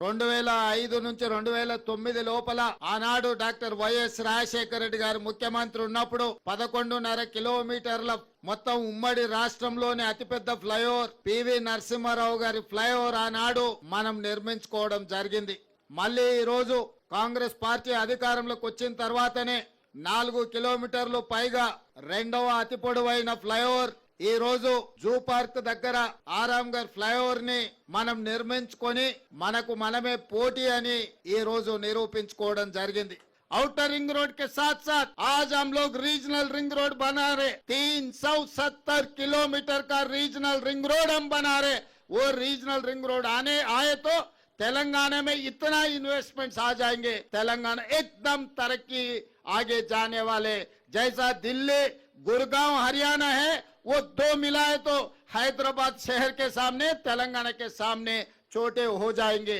2005 నుంచి 2009 లోపల ఆనాడు డాక్టర్ వైఎస్ రాజశేఖర రెడ్డి గారు ముఖ్యమంత్రి ఉన్నప్పుడు 11.5 కిలోమీటర్ల మొత్తం ఉమ్మడి రాష్ట్రంలోని అతిపెద్ద ఫ్లైఓవర్ పివి నరసింహారావు గారి ఫ్లైఓవర్ ఆనాడు మనం నిర్మించుకోవడం జరిగింది. మళ్ళీ ఈ రోజు కాంగ్రెస్ పార్టీ అధికారంలోకి వచ్చిన తర్వాతనే 4 కిలోమీటర్లు పైగా రెండవ అతి పొడవైన ఫ్లైఓవర్ ఈ రోజు జూ పార్క్ దగ్గర ఆరాంఘర్ ఫ్లైఓవర్ ని మనం నిర్మించుకొని మనకు మనమే పోటీ అని ఈ రోజు నిరూపించుకోవడం జరిగింది. आउटर रिंग रोड के साथ साथ आज हम लोग रीजनल रिंग रोड बना रहे, 370 किलोमीटर का रीजनल रिंग रोड हम बना रहे. वो रीजनल रिंग रोड आए तो तेलंगाना में इतना इन्वेस्टमेंट्स आ जाएंगे, तेलंगाना एकदम तरक्की आगे जाने वाले. जैसा दिल्ली गुड़गांव हरियाणा है वो दो मिलाए तो हैदराबाद शहर के सामने तेलंगाना के सामने छोटे हो जाएंगे.